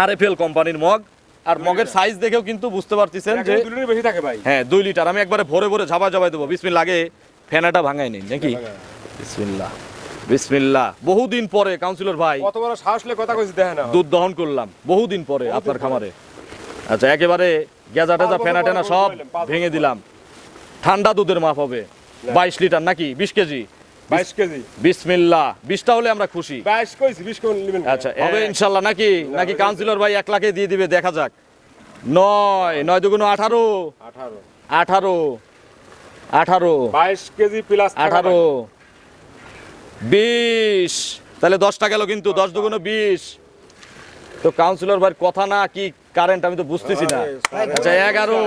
RFL কোম্পানির mug. আর মগের size দেখেও কিন্তু বুঝতে পারতেছেন যে 2 লিটার বেশি থাকে ভাই। হ্যাঁ 2 লিটার। আমি একবারে ভরে ভরে ঝাবাই দেবো। বিসমিল্লাহ, আগে ফেনাটা ভাঙাই নিন নাকি। বিসমিল্লাহ বিসমিল্লাহ। বহুদিন পরে কাউন্সিলর ভাই কত বড় সাহসলে কথা কইছি দেখেন না। দুধ দহন করলাম বহুদিন পরে আপনার খামারে। আচ্ছা, একেবারে গেজা টেজা ফেনা টেনা সব ভেঙে দিলাম। ঠান্ডা দুধের মাপ হবে 22 লিটার নাকি 20 কেজি? 22 কেজি। বিসমিল্লাহ। 20টা হলে আমরা খুশি। 22 কইছি, 20 কোন নেবেন? আচ্ছা, হবে ইনশাআল্লাহ নাকি? নাকি কাউন্সিলর ভাই 1 লাখে দিয়ে দিবে? দেখা যাক। 9 দুগুণ 18 18 18 22 কেজি প্লাস 18 20। তাহলে 10টা গেল কিন্তু। 10 দুগুণ 20। তো কাউন্সিলর ভাইয়ের কথা না কি কারেন্ট আমি তো বুঝতেছি না। আচ্ছা 11।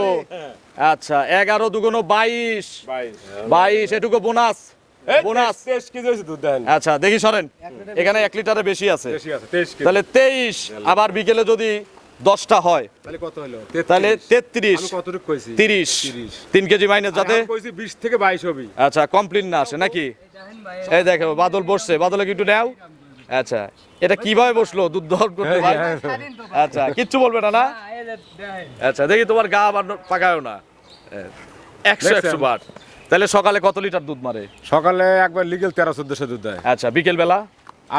আচ্ছা 11 দুগুণ 22 22। এটুকু বোনাস বোনাস। 23 কেজি হইছে দুধ দেন। আচ্ছা দেখি সরেন, এখানে 1 লিটারে বেশি আছে। বেশি আছে 23 কেজি। তাহলে 23। আবার বিকেলে যদি 10টা হয় তাহলে কত হলো? তাহলে 33। আমি কতটুকু কইছি? 30 3 কেজি মাইনাস যাতে আমি কইছি 20 থেকে 22 হবে। আচ্ছা কমপ্লিট না আসে নাকি। এই দেখো বাদল বসছে, বাদলে কি একটু নাও। আচ্ছা এটা কিভাবে বসলো দুধ দহন করতে ভাই? আচ্ছা কিচ্ছু বলবে না না? আচ্ছা দেখি তোমার গা আবার পাকায়ও না। 100 বার। তাহলে সকালে কত লিটার দুধ মারে? সকালে একবার লিগ্যাল 13-1400 দুধ দেয়। আচ্ছা বিকেল বেলা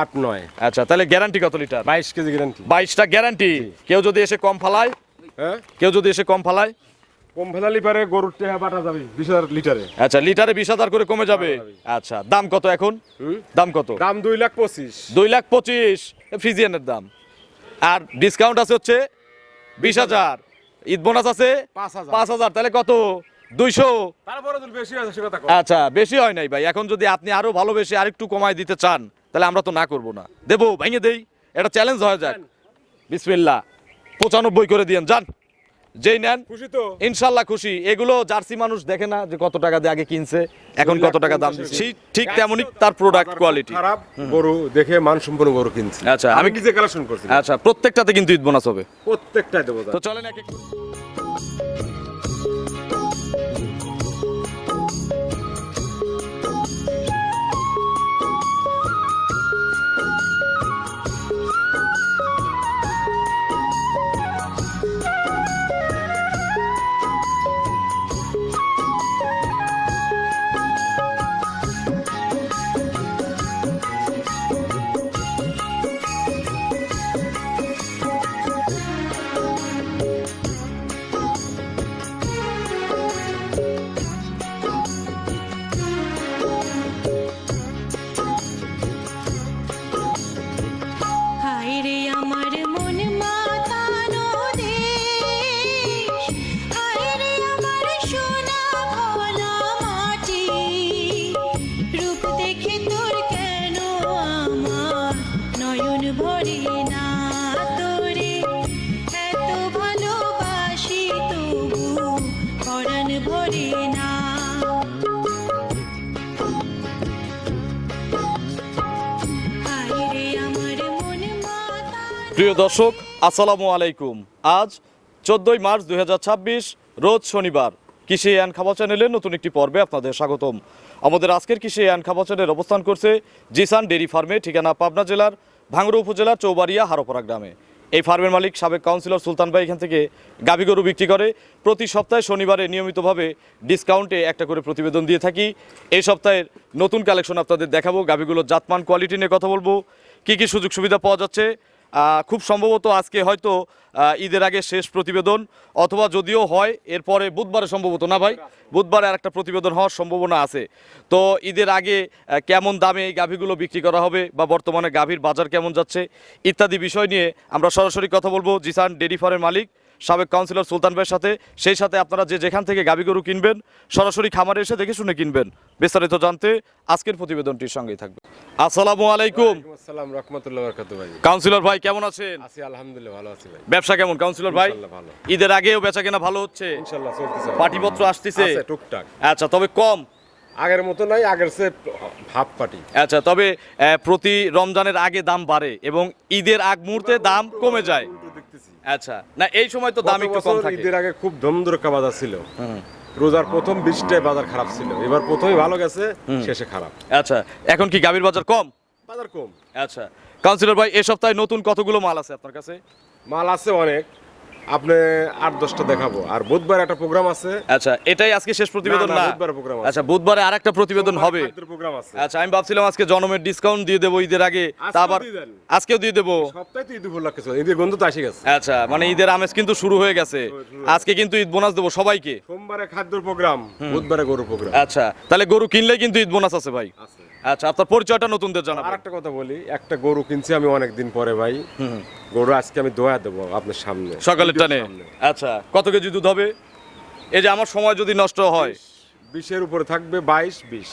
8-9। আচ্ছা তাহলে গ্যারান্টি কত লিটার? 22 KG guarantee. 22টা গ্যারান্টি। কেউ যদি এসে কম ফালায়? হ্যাঁ, কেউ যদি এসে কম ফালায়? কম ফেলালি পারে গরুর টেহা বাটা যাবে 20,000 লিটারে। আচ্ছা লিটারে 20,000 করে কমে যাবে। আচ্ছা দাম কত এখন? দাম কত? দাম 2,25,000। 2,25,000 ফ্রিজিয়ানের দাম। আর ডিসকাউন্ট আছে হচ্ছে 20,000। ঈদ বোনাস আছে 5,000। তাহলে কত? 200। তারপরে দুধ বেশি আছে সে কথা কও। আচ্ছা বেশি হয় নাই ভাই। এখন যদি আপনি আরো ভালোবেসে আরেকটু কমায় দিতে চান তাহলে আমরা তো না করব না, দেবো, ভেঙে দেই। এটা চ্যালেঞ্জ হয়ে যাক। বিসমিল্লাহ 95 করে দিয়েন যান। যেই নেন খুশি তো? ইনশাল্লাহ খুশি। এগুলো জার্সি মানুষ দেখে না যে কত টাকা দিয়ে আগে কিনছে এখন কত টাকা দাম দিচ্ছে। ঠিক তেমনই তার প্রোডাক্ট কোয়ালিটি। খারাপ গরু দেখে মানসম্পন্ন গরু কিনছি। আচ্ছা আমি আমি নিজে কালেকশন করছি। আচ্ছা প্রত্যেকটাতে কিন্তু ঈদ বোনাস হবে। প্রত্যেকটাই দেবো। তো চলেন এক এক হায়রে আমার মন মাতানো দেশ, হায়রে আমার সোনা ভোলা মাটি, রূপ দেখে তোর কেন আমার নয়ন ভরে না, তোরে এত ভালোবাসি তবু পরাণ ভরে না। হায়রে আমার মন মাতানো। প্রিয় দর্শক আসসালামু আলাইকুম। আজ 14 মার্চ 2026 রোজ শনিবার। কৃষি অ্যান্ড খাবার চ্যানেলের নতুন একটি পর্বে আপনাদের স্বাগতম। আমাদের আজকের কৃষি অ্যান্ড খাবার চ্যানেল অবস্থান করছে জিসান ডেইরি ফার্মে, ঠিকানা পাবনা জেলার ভাঙ্গুড়া উপজেলার চৌবাড়িয়া হারোপাড়া গ্রামে। এই ফার্মের মালিক সাবেক কাউন্সিলর সুলতান ভাই এখান থেকে গাভী গরু বিক্রি করে। প্রতি সপ্তাহে শনিবারে নিয়মিতভাবে ডিসকাউন্টে একটা করে প্রতিবেদন দিয়ে থাকি। এই সপ্তাহের নতুন কালেকশন আপনাদের দেখাবো। গাভীগুলোর জাতমান কোয়ালিটি নিয়ে কথা বলবো, কী কী সুযোগ সুবিধা পাওয়া যাচ্ছে। খুব সম্ভবত আজকে হয়তো ঈদের আগে শেষ প্রতিবেদন, অথবা যদিও হয় এরপরে বুধবারে সম্ভবত, না ভাই বুধবারে আর একটা প্রতিবেদন হওয়ার সম্ভাবনা আছে। তো ঈদের আগে কেমন দামে এই গাভীগুলো বিক্রি করা হবে বা বর্তমানে গাভীর বাজার কেমন যাচ্ছে ইত্যাদি বিষয় নিয়ে আমরা সরাসরি কথা বলবো জিসান ডেইরি ফার্মের মালিক সাবেক কাউন্সিলর সুলতান ভাইয়ের সাথে। সেই সাথে আপনারা যে যেখান থেকে গাভী গরু কিনবেন সরাসরি খামারে এসে দেখে শুনে কিনবেন। বিস্তারিত জানতে আজকের প্রতিবেদনটির সঙ্গেই থাকবে। আসসালামু আলাইকুম। আসসালাম রাহমাতুল্লাহি ওয়া বারাকাতুহু ভাই। কাউন্সিলর ভাই কেমন আছেন? আছি আলহামদুলিল্লাহ, ভালো আছি ভাই। ব্যবসা কেমন কাউন্সিলর ভাই? ইনশাআল্লাহ ভালো। ঈদের আগেও বেচা কেনা ভালো হচ্ছে? ইনশাআল্লাহ চলতেছে। পাটিপত্র আসতেছে? আছে টুকটাক। আচ্ছা তবে কম? আগের মতো নাই, আগের চেয়ে হাফ পাটি। আচ্ছা তবে প্রতি রমজানের আগে দাম বাড়ে এবং ঈদের আগ মুহূর্তে দাম কমে যায়। আচ্ছা না এই সময় তো দাম একটু কম থাকে। ঈদের আগে খুব ধুমধুরকা বাজার ছিল। রোজার প্রথম 20টায় বাজার খারাপ ছিল, এবার প্রথমেই ভালো গেছে, শেষে খারাপ। আচ্ছা এখন কি গাভীর বাজার কম? বাজার কম। আচ্ছা কাউন্সিলর ভাই এই সপ্তাহে নতুন কতগুলো মাল আছে আপনার কাছে? মাল আছে অনেক, আপনি 8-10টা দেখাবো। আর বুধবার একটা প্রোগ্রাম আছে। আচ্ছা, এটাই আজকে শেষ প্রতিবেদন না, না? বুধবারে প্রোগ্রাম আছে। আচ্ছা, বুধবারে আরেকটা প্রতিবেদন হবে। প্রোগ্রাম আছে। আচ্ছা, আমি ভাবছিলাম আজকে জনমের ডিসকাউন্ট দিয়ে দেবো ঈদের আগে, তা আজকেও আবার দিয়ে দেন। আজকেও দিয়ে দেবো। সপ্তাহে তো ঈদ উপলক্ষে চলে, ঈদের গন্ধ তো এসে গেছে। আচ্ছা, মানে ঈদের আমেজ কিন্তু শুরু হয়ে গেছে। আজকে কিন্তু ঈদ বোনাস দেবো সবাইকে। সোমবারে খাদ্যর প্রোগ্রাম, বুধবারে গরু প্রোগ্রাম আচ্ছা, তাহলে গরু কিনলে কিন্তু ঈদ বোনাস আছে ভাই। আছে। আচ্ছা, আপনার পরিচয়টা নতুনদের আর জানাবেন। একটা কথা বলি, একটা গরু কিনছি আমি অনেক দিন পরে ভাই। গরু আজকে আমি দোয়া দেবো আপনার সামনে, সকালের টানে। ভিডিওর সামনে। আচ্ছা, কত কেজি দুধ হবে? এই যে আমার সময় যদি নষ্ট হয়, 20-এর উপরে থাকবে, 22-20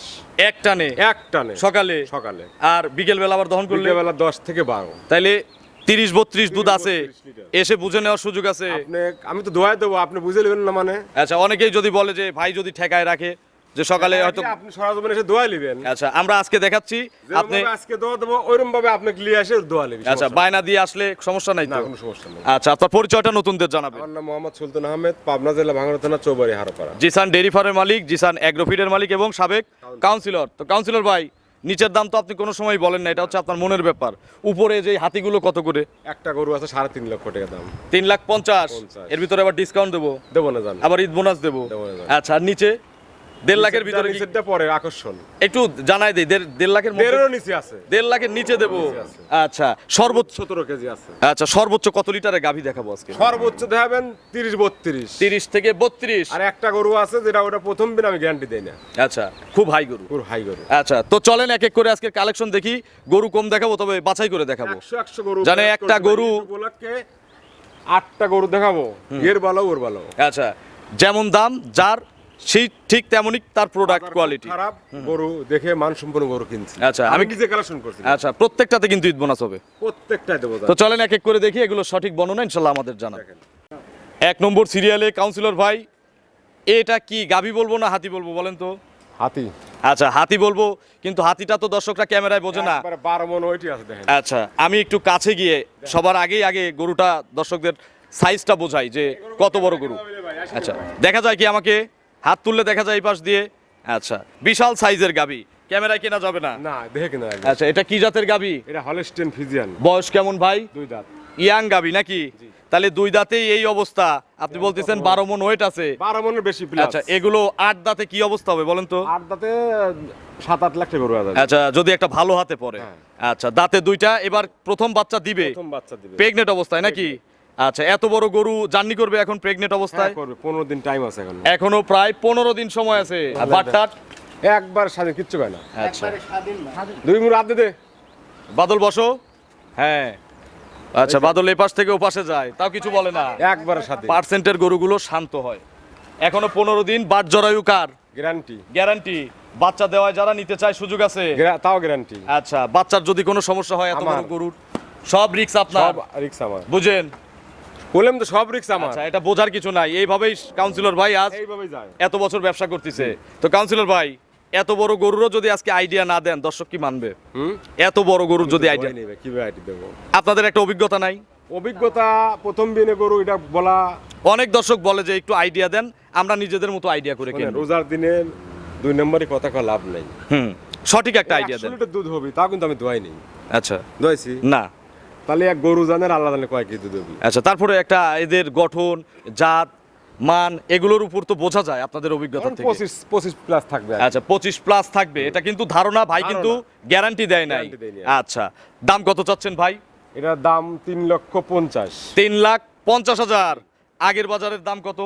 এক টানে এক টানে সকালে, সকালে। আর বিকেল বেলা আবার দহন করলে বিকেলবেলা 10 থেকে 12। তাইলে 30-32 দুধ আছে, 32 লিটার। এসে বুঝে নেওয়ার সুযোগ আছে। আমি তো দোয়া দেবো, আপনি বুঝে নেবেন না মানে। আচ্ছা, অনেকেই যদি বলে যে ভাই যদি ঠেকায় রাখে যে সকালে হয়তো। আপনি সরজমিনে এসে দোয়া নেবেন। আচ্ছা, আমরা আজকে দেখাচ্ছি, আপনি যেরকম আজকে দোয়া দেবো ওইরকম ভাবে আপনি নিয়ে এসে দোয়া নেবেন। আচ্ছা বায়না দিয়ে আসলে সমস্যা নাই না, তো? কোনো সমস্যা নেই। আচ্ছা, আপনার পরিচয়টা নতুনদের জানাবেন। আমার নাম মোহাম্মদ সুলতান আহমেদ, পাবনা জেলা ভাঙড়া থানা চৌবাড়ি হারোপাড়া। জিসান ডেইরি ফার্মের মালিক, জিসান অ্যাগ্রোফিডের মালিক এবং সাবেক কাউন্সিলর। তো কাউন্সিলর ভাই, নিচের দাম তো আপনি কোনো সময় বলেন না, এটা হচ্ছে আপনার মনের ব্যাপার। উপরে যে হাতিগুলো কত করে? একটা গরু আছে 3.5 লক্ষ টাকা দাম। 3,50,000। 50,000 এর ভিতরে আবার ডিসকাউন্ট দেবো, দেবো না জান, আবার ঈদ বোনাস দেবো। দেবো না জান। আচ্ছা, আর নিচে 1.5 লাখের ভিতরে কি? নিচেরটা পরে আকর্ষণ। একটু জানাই দেই, 1.5 লাখের মধ্যে? 13 নিচে আছে, 1.5 লাখের নিচে দেবো। নিচে আছে। আচ্ছা, সর্বোচ্চ 17 কেজি আছে। আচ্ছা, সর্বোচ্চ কত লিটারের গাভী দেখাবো আজকে? সর্বোচ্চ দেখাবেন 30-32। 30 থেকে 32। আর একটা গরু আছে যেটা ওটা প্রথম দিন আমি গ্যারান্টি দেই না, আচ্ছা, খুব হাই গরু। পুরো হাই গরু। আচ্ছা, তো চলেন এক এক করে আজকের কালেকশন দেখি। গরু কম দেখাবো, তবে বাছাই করে দেখাবো। 100 গরু জানে একটা গরু উপলক্ষে 8টা গরু দেখাবো, এর ভালো ওর ভালো। আচ্ছা, যেমন দাম যার সেই ঠিক তেমনই তার প্রোডাক্ট কোয়ালিটি। খারাপ গরু দেখে মানসম্পন্ন গরু কিনছি। আচ্ছা, আমি আমি নিজে কালেকশন করছি। আচ্ছা, প্রত্যেকটাতে কিন্তু ঈদ বোনাস হবে। প্রত্যেকটাই দেবো তো চলেন এক এক করে দেখি, এগুলো সঠিক বর্ণনা ইনশাল্লাহ আমাদের জানাবেন। দেখেন। 1 নম্বর সিরিয়ালে কাউন্সিলর ভাই, এটা কি গাভী বলবো না হাতি বলবো বলেন তো? হাতি। আচ্ছা, হাতি বলবো, কিন্তু হাতিটা তো দর্শকরা ক্যামেরায় বোঝে না। একবারে 12 মণ ওইটি আছে দেখেন। আচ্ছা, আমি একটু কাছে গিয়ে সবার আগে গরুটা দর্শকদের সাইজটা বোঝাই যে কত বড় গরু। আচ্ছা, দেখা যায় কি আমাকে? হাত তুললে দেখা যায় এই পাশ দিয়ে। আচ্ছা, বিশাল সাইজের গাভী, ক্যামেরায় কেনা যাবে না। না দেখে কিনা। আচ্ছা, এটা কি জাতের গাভী? এটা হলস্টেইন ফ্রিজিয়ান। বয়স কেমন ভাই? 2 দাঁত। ইয়াং গাভী নাকি? তাহলে 2 দাঁতেই এই অবস্থা, আপনি বলতেছেন 12 মণ ওয়েট আছে। 12 মণের বেশি প্লাস। আচ্ছা, এগুলো 8 দাঁতে কি অবস্থা হবে বলেন তো? 8 দাঁতে 7-8 লাখ টাকা গরু আছে। আচ্ছা, যদি একটা ভালো হাতে পড়ে। হ্যাঁ। আচ্ছা, দাঁতে 2টা, এবার প্রথম বাচ্চা দিবে প্রথম বাচ্চা দিবে। প্রেগনেন্ট অবস্থায় নাকি? আচ্ছা, এত বড় গরু জার্নি করবে এখন প্রেগনেন্ট অবস্থায়? হ্যাঁ, করবে। 15 দিন টাইম আছে এখন। এখনো প্রায় 15 দিন সময় আছে। আর বাটটাট একবার স্বাধীন, কিচ্ছু হয় না। আচ্ছা, 2 মুড় হাত দে। বাদল বসো। হ্যাঁ, আচ্ছা, বাদল এই পাশ থেকে ও পাশে যায়, তাও কিছু বলে না। একবার স্বাধীন। পার্সেন্টের গরুগুলো শান্ত হয়। এখনো 15 দিন। বাট জরায়ু কার? গ্যারান্টি। গ্যারান্টি। বাচ্চা দেওয়ায় যারা নিতে চায় সুযোগ আছে। তাও গ্যারান্টি। আচ্ছা, বাচ্চার যদি কোনো সমস্যা হয় এত বড় আমার। গরুর, সব রিস্ক আপনার। সব রিক্স আমার। বুঝেন? বললাম তো সব রিক্স আমার। আচ্ছা, এটা বোঝার কিছু নাই। এইভাবেই কাউন্সিলর ভাই আজ এইভাবেই যায়। এত বছর ব্যবসা করতেছে। তো কাউন্সিলর ভাই, এত বড় গরুরও যদি আজকে আইডিয়া না দেন, দর্শক কি মানবে? এত বড় গরুর যদি আইডিয়া, নেবে কিভাবে আইডি দেবো? আপনাদের একটা অভিজ্ঞতা নাই? অভিজ্ঞতা প্রথম দিনে গরু এটা বলা। অনেক দর্শক বলে যে একটু আইডিয়া দেন, আমরা নিজেদের মতো আইডিয়া করে মানে কিনবো। রোজার দিনে 2 নম্বরই কথা কওয়া লাভ নাই। সঠিক একটা আইডিয়া 100 দেন। লিটার দুধ হবে, তাও কিন্তু আমি দোয়াই নেই। আচ্ছা, দোয়াইছি না। তাহলে এক গরু জানের আল্লাহ জানে কয় কেজি দুধ হবে। আচ্ছা, তারপরে একটা এদের গঠন, জাত, মান, এগুলোর উপর তো বোঝা যায় আপনাদের অভিজ্ঞতা থেকে। 25 প্লাস থাকবে। আচ্ছা, 25 প্লাস থাকবে, এটা কিন্তু ধারণা। ভাই কিন্তু গ্যারান্টি দেয় নাই। Guarantee দেয়নি। আচ্ছা, দাম কত চাচ্ছেন ভাই? এটার দাম 3,50,000। 3,50,000। আগের বাজারের দাম কত?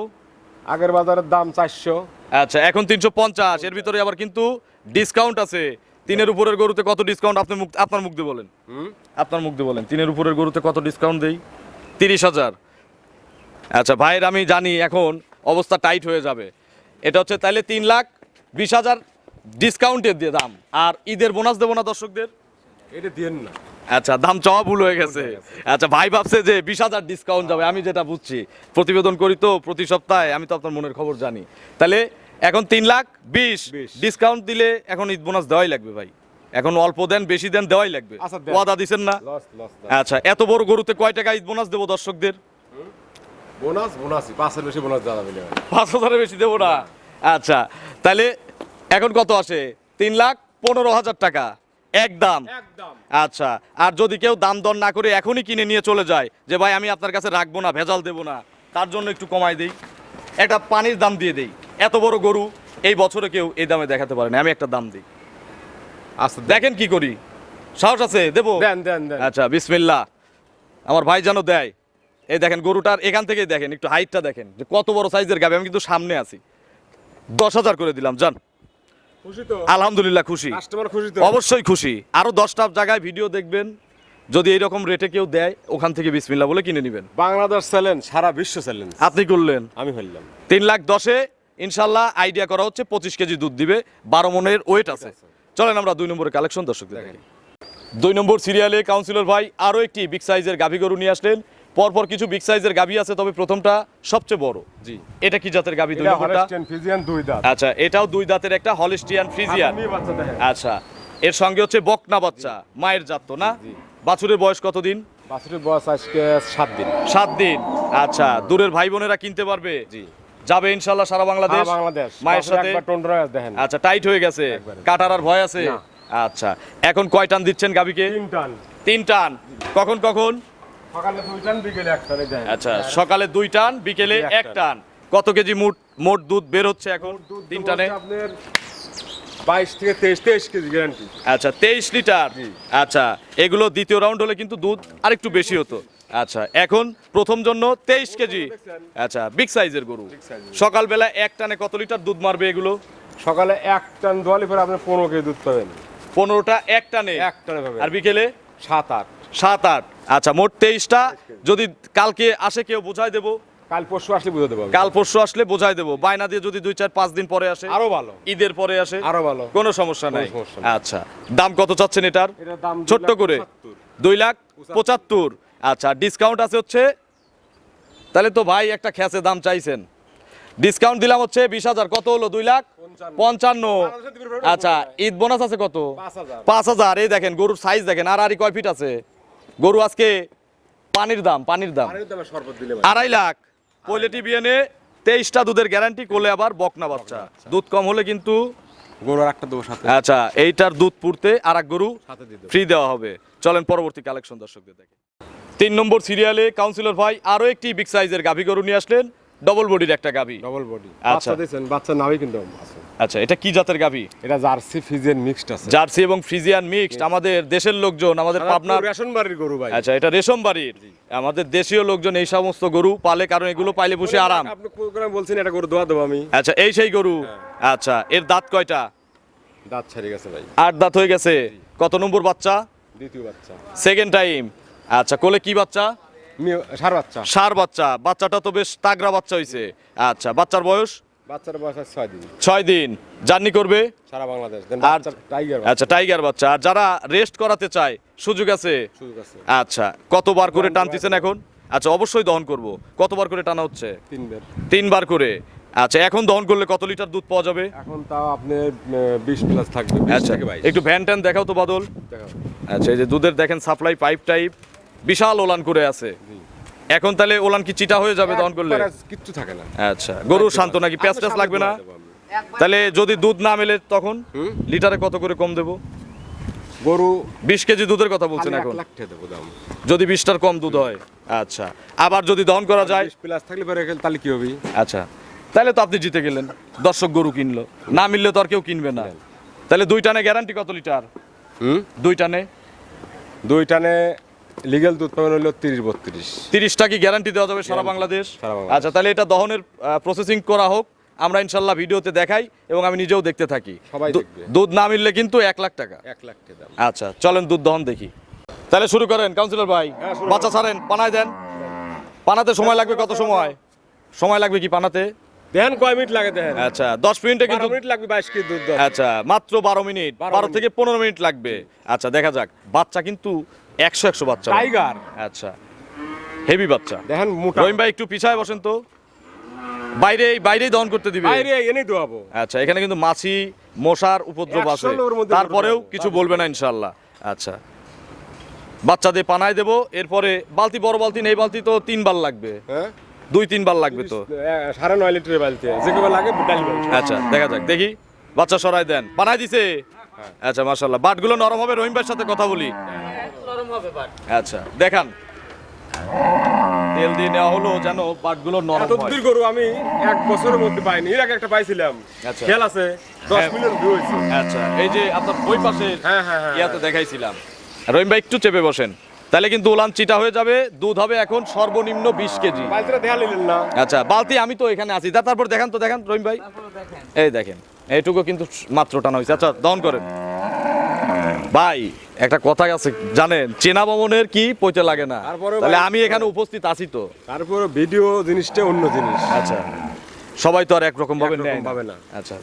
আগের বাজারের দাম 400। আচ্ছা, এখন 350। এর ভিতরে আবার কিন্তু ডিসকাউন্ট আছে। 3-এর উপরের গরুতে কত ডিসকাউন্ট আপনি আপনার মুখ দিয়ে বলেন? আপনার মুখ দিয়ে বলেন, 3-এর উপরের গরুতে কত ডিসকাউন্ট দেই? 30,000। আচ্ছা ভাইয়ের, আমি জানি এখন অবস্থা টাইট হয়ে যাবে। এটা হচ্ছে তাহলে 3,20,000 ডিসকাউন্টের দিয়ে দাম। আর ঈদের বোনাস দেবো না দর্শকদের? এটা দিয়েন না। আচ্ছা, দাম চাওয়া ভুল হয়ে গেছে। আচ্ছা, ভাই ভাবছে যে 20,000 ডিসকাউন্ট যাবে। আমি যেটা বুঝছি, প্রতিবেদন করি তো প্রতি সপ্তাহে, আমি তো আপনার মনের খবর জানি। তাহলে এখন 3,20,000 ডিসকাউন্ট দিলে এখন ঈদ বোনাস দেওয়াই লাগবে ভাই। এখন অল্প দেন বেশি দেন, দেওয়াই লাগবে। আচ্ছা, দেন। ওয়াদা দিছেন না? লস। আচ্ছা, এত বড় গরুতে কয় টাকা ঈদ বোনাস দেবো দর্শকদের? বোনাসই 5-এর বেশি বোনাস দেওয়া যাবে না। 5,000-এর বেশি দেবো না। আচ্ছা, তাহলে এখন কত আসে? 3,15,000 টাকা। একদম। একদম আচ্ছা, আর যদি কেউ দাম দর না করে এখনই কিনে নিয়ে চলে যায় যে ভাই আমি আপনার কাছে রাখবো না, ভেজাল দেবো না, তার জন্য একটু কমাই দেই, একটা পানির দাম দিয়ে দেই। এত বড় গরু এই বছরে কেউ এই দামে দেখাতে পারে না, আমি একটা দাম দিই। আচ্ছা দেখেন কি করি, সাহস আছে দেবো? দেন দেন দেন আচ্ছা বিসমিল্লাহ। আমার ভাই যেন দেয়। এই দেখেন গরুটার এখান থেকেই দেখেন, একটু হাইটটা দেখেন যে কত বড় সাইজের গাবে। আমি কিন্তু সামনে আছি। 10,000 করে দিলাম, জান। খুশি তো? আলহামদুলিল্লাহ খুশি, কাস্টমার খুশি তো? অবশ্যই খুশি। আরো 10টা জায়গায় ভিডিও দেখবেন, যদি এইরকম রেটে কেউ দেয় ওখান থেকে বিসমিল্লাহ বলে কিনে নেবেন। বাংলাদেশ চ্যালেঞ্জ, সারা বিশ্ব চ্যালেঞ্জ আপনি করলেন আমি হইলাম। 3,10,000-এ ইনশাল্লাহ আইডিয়া করা হচ্ছে 25 কেজি দুধ দিবে, 12 মনের ওয়েট আছে। চলেন আমরা 2 নম্বরের কালেকশন দর্শকদের দেখি। 2 নম্বর সিরিয়ালে কাউন্সিলর ভাই আরো একটি বিগ সাইজের গাভী গরু নিয়ে আসলেন। পরপর কিছু বিগ সাইজের গাভী আছে, তবে প্রথমটা সবচেয়ে বড়। জি, এটা কি জাতের গাভী? 2 এটা নম্বরটা হলস্টিয়ান ফ্রিজিয়ান দুই দাঁত। আচ্ছা, এটাও 2 দাঁতের একটা হলস্টিয়ান ফ্রিজিয়ান। আপনি বাচ্চা দেখেন। আচ্ছা, এর সঙ্গে হচ্ছে বকনা বাচ্চা, মায়ের জাত তো না? জি। বাছুরের বয়স কতদিন? বাছুরের বয়স আজকে 7 দিন। 7 দিন। আচ্ছা, দূরের ভাই বোনেরা কিনতে পারবে? জি, যাবে ইনশাল্লাহ সারা বাংলাদেশ। সারা বাংলাদেশ। মায়ের সাথে একবার টোন্ডরা দেখেন। আচ্ছা, টাইট হয়ে গেছে, একবারে। কাটার আর ভয় আছে? না। আচ্ছা, এখন কয় টান দিচ্ছেন গাবিকে? 3 টান। 3 টান। কখন কখন? সকালে 2 টান, বিকেলে 1 টানে দেন। আচ্ছা, সকালে 2 টান, বিকেলে 1 টান। কত কেজি মোট দুধ বের হচ্ছে এখন 3 টানে? আপনার 22 থেকে 23 কেজি গ্যারান্টি। আচ্ছা, 23 লিটার। জি। আচ্ছা, এগুলো দ্বিতীয় রাউন্ড হলে কিন্তু দুধ আরেকটু বেশি হতো। আচ্ছা, এখন প্রথম জন্য 23 কেজি। আচ্ছা, বিগ সাইজের গরু। সকালবেলা 1 টানে কত লিটার দুধ মারবে এগুলো? সকালে 1 টান দোয়ালে পরে আপনি 15 কেজি দুধ পাবেন। 15টা 1 টানে। 1 টানে পাবেন। আর বিকেলে 7-8। 7-8। আচ্ছা, মোট 23টা। যদি কালকে আসে কেউ বোঝাই দেবো, কাল পরশু আসলে বুঝাতে পারবো। কাল পরশু আসলে বোঝাই দেবো। বায়না দিয়ে যদি 2-4-5 দিন পরে আসে, আরো ভালো, ঈদের পরে আসে, আরো ভালো। কোনো সমস্যা নাই। কোনো সমস্যা নেই। আচ্ছা, দাম কত চাচ্ছেন এটার? এটার দাম ছোট্ট করে 2,75,000। আচ্ছা, ডিসকাউন্ট আছে হচ্ছে, তাহলে তো ভাই একটা খ্যাসে দাম চাইছেন। ডিসকাউন্ট দিলাম হচ্ছে 20,000। কত হলো? 2,55,000। আচ্ছা, ঈদ বোনাস আছে কত? 5,000। এই দেখেন গরুর সাইজ দেখেন, আর কয় ফিট আছে গরু। আজকে পানির দাম পানির দামে শরবত দিলে ভাই। 2.5 লাখ। পয়লেটি বিয়ানে 23টা দুধের গ্যারান্টি করলে, আবার বকনা বাচ্চা। দুধ কম হলে কিন্তু গরুর একটা দেবো সাথে। আচ্ছা, এইটার দুধ পুরতে আর এক গরু সাথে দিয়ে দেবো। ফ্রি দেওয়া হবে। চলেন পরবর্তী কালেকশন দর্শকদের দেখে। 3 নম্বর সিরিয়ালে কাউন্সিলর ভাই আরো একটি বিগ সাইজের গাভী গরু নিয়ে আসলেন, ডবল বডির একটা গাভী। Double body. আচ্ছা। বাচ্চা দিয়েছেন, বাচ্চা নামই কিন্তু আছে। আচ্ছা, এটা কি জাতের গাভী? এটা জার্সি ফ্রিজিয়ান মিক্সড আছে। জার্সি এবং ফ্রিজিয়ান মিক্সড। আমাদের দেশের লোকজন, আমাদের পাবনার, রেশন বাড়ির গরু ভাই। আচ্ছা এটা রেশম বাড়ির, আমাদের দেশীয় লোকজন এই সমস্ত গরু পালে, কারণ এগুলো পাইলে বসে আরাম। আপনি প্রোগ্রাম বলছেন এটা গরু দোয়া দেবো আমি। আচ্ছা, এই সেই গরু। আচ্ছা, এর দাঁত কয়টা? দাঁত ছাড়ি গেছে ভাই। 8 দাঁত হয়ে গেছে। কত নম্বর বাচ্চা? দ্বিতীয় বাচ্চা। Second time. আচ্ছা, কোলে কি বাচ্চা? সার বাচ্চা। ষাঁড় বাচ্চা। বাচ্চাটা তো বেশ তাগড়া বাচ্চা হইছে। আচ্ছা, বাচ্চার বয়স? বাচ্চার বয়স 6 দিন। 6 দিন। জার্নি করবে সারা বাংলাদেশ। দেন আর বাচ্চা টাইগার। আচ্ছা, টাইগার বাচ্চা। আর যারা রেস্ট করাতে চায় সুযোগ আছে? সুযোগ আছে। আচ্ছা, কতবার করে টানতেছেন এখন? আচ্ছা, অবশ্যই দহন করব। কতবার করে টানা হচ্ছে? 3 বার। 3 বার করে। আচ্ছা, এখন দহন করলে কত লিটার দুধ পাওয়া যাবে? এখন তাও আপনি 20 প্লাস থাকবে। 20 আচ্ছা, থেকে 22। একটু ভ্যান ট্যান দেখাও তো বাদল। দেখাও। আচ্ছা, এই যে দুধের দেখেন সাপ্লাই পাইপ টাইপ, বিশাল ওলান করে আছে। এখন তাহলে ওলান কি চিটা হয়ে যাবে দহন করলে? একবারে কিচ্ছু থাকে না। আচ্ছা, গরু শান্ত নাকি? প্যাঁচ ট্যাঁচ লাগবে না? তাহলে যদি দুধ না মেলে তখন লিটারে কত করে কম দেবো? গরু 20 কেজি দুধের কথা বলছেন 1 এখন, লাখ টাকা দেবো দাম। যদি 20টার কম দুধ হয়। আচ্ছা, আবার যদি দহন করা যায়? 20 প্লাস থাকলে পরে তাহলে কি হবে? আচ্ছা, তাহলে তো আপনি জিতে গেলেন। দর্শক গরু কিনলো, না মিললে তো আর কেউ কিনবে না। তাহলে 2 টানে গ্যারান্টি কত লিটার? 2 টানে? 2 টানে লিগ্যাল দুধ পাবেন হলো 30-32। 30টা কি গ্যারান্টি দেওয়া যাবে সারা বাংলাদেশ? সারা বাংলাদেশ। আচ্ছা, তাহলে এটা দহনের প্রসেসিং করা হোক, আমরা ইনশাল্লাহ ভিডিওতে দেখাই এবং আমি নিজেও দেখতে থাকি। সবাই দু- দেখবে। দুধ না মিললে কিন্তু 1 লাখ টাকা। 1 লাখ টাকা দাম। আচ্ছা, চলেন দুধ দহন দেখি। তাহলে শুরু করেন কাউন্সিলর ভাই। হ্যাঁ, শুরু বাচ্চা ছাড়েন, পানায় দেন। পানাতে সময় লাগবে কত সময়? সময় লাগবে কি পানাতে? দেখেন কয় মিনিট লাগে দেখেন। আচ্ছা, 10 মিনিটে 12 কিন্তু। মিনিট লাগবে 22 কেজি দুধ দেওয়া। আচ্ছা, মাত্র 12 মিনিট। 12 থেকে 15 মিনিট লাগবে। আচ্ছা, দেখা যাক। বাচ্চা কিন্তু 100 বাচ্চা। টাইগার। আচ্ছা, হেভি বাচ্চা। দেখেন মোটা। রহিম ভাই একটু পিছায় বসেন তো। বাইরেই দহন করতে দিবে। বাইরে এনেই দোয়াবো। আচ্ছা, এখানে কিন্তু মাছি মশার উপদ্রব 100 আছে, লোর মধ্যে তারপরেও উপদ্রব। কিছু বলবে না ইনশাল্লাহ। আচ্ছা, বাচ্চা দিয়ে পানায় দেবো। এরপরে বালতি, বড় বালতি নেই, বালতি তো 3 বার লাগবে, হ্যাঁ 2-3 বার লাগবে তো। 9.5 লিটারের বালতি যে কেবল লাগে ডালি বালতি। আচ্ছা, দেখা যাক। দেখি, বাচ্চা সরাই দেন। পানায় দিছে? আচ্ছা মাশাআল্লাহ, বাটগুলো নরম হবে। রহিম ভাইয়ের সাথে কথা বলি। আচ্ছা দেখান, তেল দিয়ে নেওয়া হলো যেন বাটগুলো নরম এত হয়। দূর গরু আমি 1 বছরের মধ্যে পাইনি। এর আগে একটা পাইছিলাম, আচ্ছা। খেল আছে 10 মিলিয়ন ভিউ হয়েছে। আচ্ছা, এই যে আপনার ওই পাশে হ্যাঁ। ইয়াতে দেখাইছিলাম। রহিম ভাই একটু চেপে বসেন, তাহলে কিন্তু উলান চিটা হয়ে যাবে। দুধ হবে এখন সর্বনিম্ন 20 কেজি। বালতিটা দেখা নিলেন না? আচ্ছা, বালতি আমি তো এখানে আছি। তারপর দেখান তো, দেখান রহিম ভাই, এই দেখেন এইটুকু কিন্তু মাত্র টানা হয়েছে। আচ্ছা দহন করেন ভাই। একটা কথা আছে জানেন, চেনা বামনের কি পইতে লাগে না। তারপরেও তাহলে ভাই- আমি এখানে উপস্থিত আছি তো। তারপরে ভিডিও জিনিসটা অন্য জিনিস। আচ্ছা, সবাই তো আর একরকম ভাবে একরকম নেয় না। ভাবে না। আচ্ছা,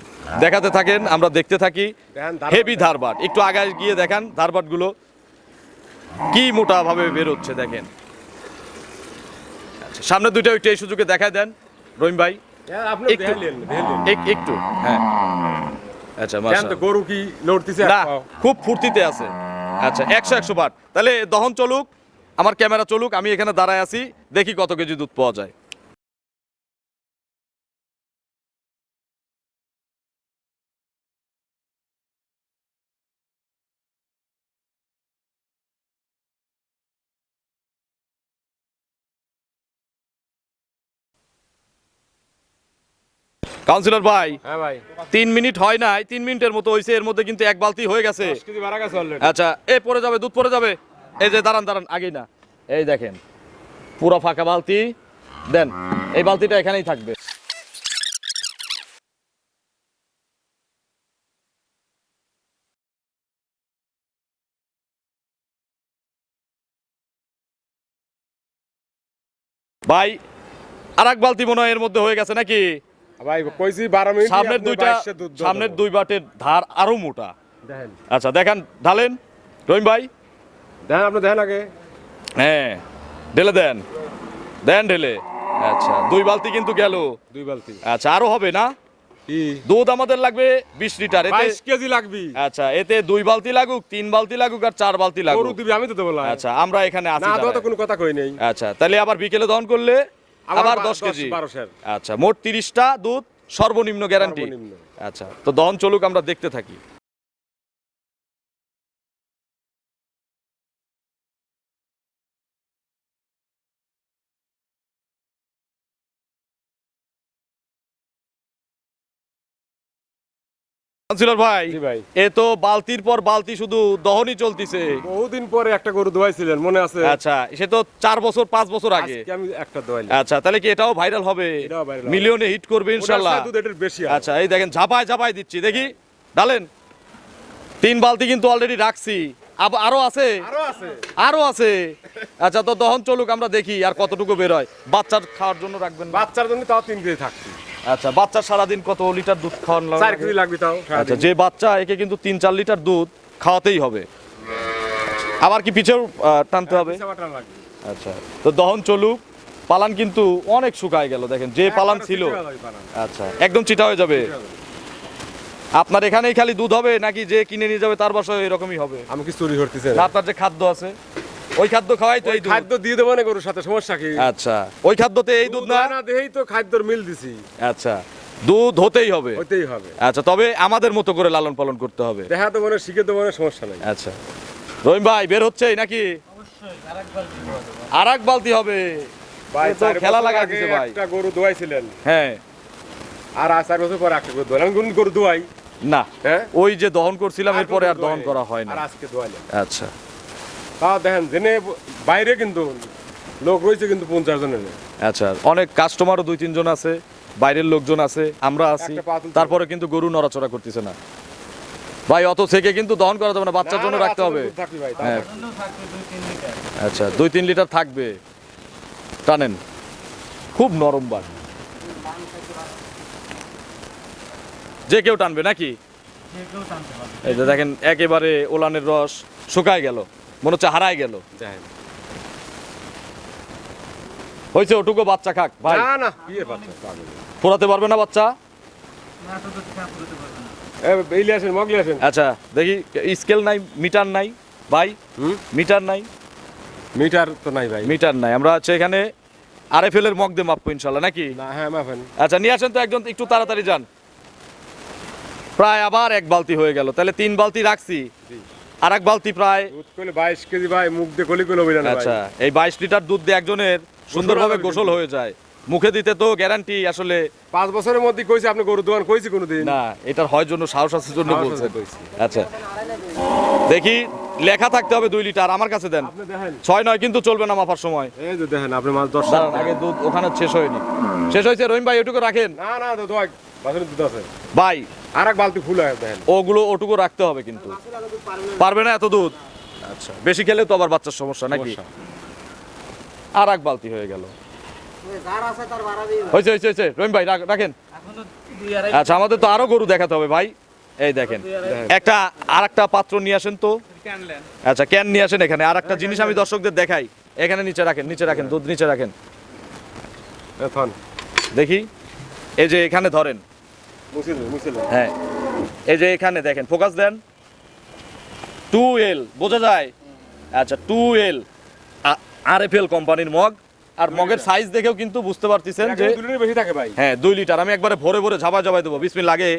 দেখাতে থাকেন, আমরা দেখতে থাকি। দেখেন ধারবাট। হেভি ধারবাট, একটু আগায় গিয়ে দেখান ধারবাট গুলো কি মোটা ভাবে বের হচ্ছে দেখেন। আচ্ছা, সামনে দুইটা একটু এই সুযোগে দেখায় দেন রহিম ভাই। হ্যাঁ, আপনি একটু। দেখা নিলেন, দেখা নিলেন। একটু হ্যাঁ। আচ্ছা দেখেন তো মাশাআল্লাহ, গরু কি লড়তেছে? না খুব ফুর্তিতে আছে। আচ্ছা 100 বার। তাহলে দহন চলুক, আমার ক্যামেরা চলুক, আমি এখানে দাঁড়ায় আছি, দেখি কত কেজি দুধ পাওয়া যায়। কাউন্সিলর ভাই, হ্যাঁ ভাই, 3 মিনিট হয় নাই, 3 মিনিটের মতো হয়েছে, এর মধ্যে কিন্তু এক বালতি হয়ে গেছে। 10 কেজি বাড়া গেছে অলরেডি। আচ্ছা, এই পড়ে যাবে, দুধ পড়ে যাবে। এই যে দাঁড়ান দাঁড়ান, আগেই না, এই দেখেন পুরো ফাঁকা বালতি। দেন, এই বালতিটা এখানেই থাকবে। ভাই আরেক বালতি মনে হয় এর মধ্যে হয়ে গেছে নাকি? ভাই কইছি 12 মিনিট। সামনের দুইটা, সামনের 2 বাটের ধার আরো মোটা। দেখেন, আচ্ছা দেখান, ঢালেন রহিম ভাই। দেখেন আপনি দেখেন আগে। হ্যাঁ, ঢেলে দেন, দেন ঢেলে। আচ্ছা 2 বালতি কিন্তু গেল। 2 বালতি। আচ্ছা আরো হবে না? কি দুধ আমাদের লাগবে 20 লিটার। এতে 22 কেজি লাগবে। আচ্ছা, এতে 2 বালতি লাগুক, 3 বালতি লাগুক আর 4 বালতি গরু লাগুক। দিবি, আমি তো দেবো না। আচ্ছা, আমরা এখানে আছি না, তো দাঁড়ায়। কোনো কথা কই নাই। আচ্ছা, তাহলে আবার বিকেলে দহন করলে আবার 10 10 কেজি। 12 সের। আচ্ছা, মোট 30টা দুধ সর্বনিম্ন গ্যারান্টি। সর্বনিম্ন। আচ্ছা, তো দহন চলুক, আমরা দেখতে থাকি। কাউন্সিলর ভাই, জি ভাই। এ তো বালতির পর বালতি শুধু দহনই চলতিছে। বহুদিন পরে একটা গরু দোয়াইছিলেন, মনে আছে? আচ্ছা, সে তো 4 বছর 5 বছর আগে। আজকে আমি একটা দোয়াইলাম। আচ্ছা, তাহলে কি এটাও ভাইরাল হবে? এটাও viral হবে। মিলিয়নে হিট করবে ইনশাআল্লাহ। ওটার চেয়ে দুধ এটার বেশি আছে। আচ্ছা, এই দেখেন ঝাপায় ঝাপায় দিচ্ছি, দেখি ডালেন। 3 বালতি কিন্তু অলরেডি রাখছি, আরো আছে, আরো আছে। আরো আছে। আচ্ছা, তো দহন চলুক, আমরা দেখি আর কতটুকু বের হয়। বাচ্চার খাওয়ার জন্য রাখবেন না? বাচ্চার জন্য তাও 3 কেজি থাকছে। আচ্ছা, বাচ্চা সারাদিন কত লিটার দুধ খাওয়ান 4 লাগে? কেজি লাগবে তাও। আচ্ছা, যে বাচ্চা, একে কিন্তু 3-4 লিটার দুধ খাওয়াতেই হবে। আবার কি পিছেও টানতে হবে? পিছাবাটা লাগবে। আচ্ছা, তো দহন চলুক। পালান কিন্তু অনেক শুকায় গেল, দেখেন যে পালান ছিল। একবারে চিটে যাবে পালান। আচ্ছা, একদম চিটা হয়ে যাবে। আপনার এখানেই খালি দুধ হবে নাকি যে কিনে নিয়ে যাবে তার বাসায় এরকমই হবে? আমি কি চুরি করতেছি? না, আপনার যে খাদ্য আছে ওই খাদ্য খাওয়াই তো এই দুধ। খাদ্য দিয়ে দেবো না গরুর সাথে, সমস্যা কি? আচ্ছা, ওই খাদ্যতে এই দুধ না? না দেই তো খাদ্যর মিল দিছি। আচ্ছা, দুধ হতেই হবে। হইতেই হবে। আচ্ছা, তবে আমাদের মতো করে লালন পালন করতে হবে। দেখা তো মনে শিখে তো মনে সমস্যা নাই। আচ্ছা, রহিম ভাই বের হচ্ছে নাকি? আরেক বালতি হবে। ভাই এ তো 4 খেলা বছর লাগা আগে দিছে ভাই। একটা গরু দোয়াইছিলেন, হ্যাঁ, আর 4 বছর পর একটা গরু দোয়াইলাম। আমি কোন গরু দোয়াই? না হ্যাঁ, ওই যে দহন করছিলাম এরপরে আর গরু দহন দোয়াই। করা হয় না। আর আজকে দোয়াইলাম। আচ্ছা, তাও দেখেন জেনে বাইরে কিন্তু লোক রয়েছে কিন্তু 50 জনের। আচ্ছা, অনেক কাস্টমারও 2-3 জন আছে, বাইরের লোকজন আছে, আমরা আছি, একটা পা তুলতে তারপরে কিন্তু গরু নড়াচড়া করতেছে না। ভাই অত থেকে কিন্তু দহন করা যাবে না, বাচ্চার জন্য রাখতে হবে। হ্যাঁ। আচ্ছা, 2-3 লিটার থাকবে। টানেন, খুব নরম বাট, যে কেউ টানবে নাকি? এই যে দেখেন একেবারে ওলানের রস শুকায় গেল, মনে হচ্ছে হারায় গেল। হয়েছে, ওটুকু বাচ্চা খাক ভাই। না না, বিয়ে বাচ্চা পাগল। ফোরাতে পারবে না বাচ্চা? ইলিয়াসেন মগলিয়াসেন। আচ্ছা, দেখি স্কেল নাই, মিটার নাই ভাই, মিটার নাই, মিটার তো নাই ভাই। মিটার নাই। আমরা হচ্ছে এখানে আরএফএল এর মগ দিয়ে মাপবো ইনশাল্লাহ নাকি? না, হ্যাঁ মাফেন। আচ্ছা, নিয়ে আসেন তো একজন, একটু তাড়াতাড়ি যান। প্রায় আবার এক বালতি হয়ে গেল, তাহলে 3 বালতি রাখছি, আর এক বালতি প্রায়। দুধ করলে 22 কেজি ভাই, মুখ দিয়ে কলি কলি বলে না আচ্ছা, ভাই। এই 22 লিটার দুধ দিয়ে একজনের সুন্দরভাবে হবে গোসল কিন্তু। হয়ে যায়। মুখে দিতে তো গ্যারান্টি আসলে 5 বছরের মধ্যে কইছি আপনি গরু দোকান কইছি কোনোদিন? না, এটার হয় জন্য সাহস আছে জন্য সাহস বলছেন। আছে কইছি। আচ্ছা, দেখি লেখা থাকতে হবে 2 লিটার, আমার কাছে দেন। আপনি দেখেন, 6 নয় কিন্তু চলবে না মাপার সময়। এই যে দেখেন আপনি মাছ 10 দাঁড়ান, আগে দুধ ওখানে শেষ হয়নি। শেষ হয়েছে রহিম ভাই, ওটুকু রাখেন না না তো দোয়া বাছুরের দুধ আছে। ভাই। আরেক বালতি ফুল হয় দেখেন। ওগুলো ওটুকু রাখতে হবে কিন্তু, পারবে না এত দুধ। আচ্ছা, বেশি খেলে তো আবার বাচ্চার সমস্যা নাকি। আর এক বালতি হয়ে গেল। হয়েছে হয়েছে হয়েছে রহিম ভাই রাখেন। আচ্ছা, আমাদের তো আরো গরু দেখাতে হবে ভাই। এই দেখেন, একটা আর একটা পাত্র নিয়ে আসেন তো। আচ্ছা, ক্যান নিয়ে আসেন এখানে। আর একটা জিনিস আমি দর্শকদের দেখাই, এখানে নিচে রাখেন, নিচে রাখেন, দুধ নিচে রাখেন। এখন দেখি, এই যে এখানে ধরেন, মুছিল হ্যাঁ, এই যে এখানে দেখেন, ফোকাস দেন। 2L বোঝা যায়। আচ্ছা, 2L RFL কোম্পানির মগ, আর মগের সাইজ দেখেও কিন্তু বুঝতে পারতেছেন যে 2 লিটার বেশি থাকে ভাই। হ্যাঁ 2 লিটার। আমি একবারে ভরে ভরে ঝাপাই ঝাপাই দেবো। বিসমিল্লাহ, আগে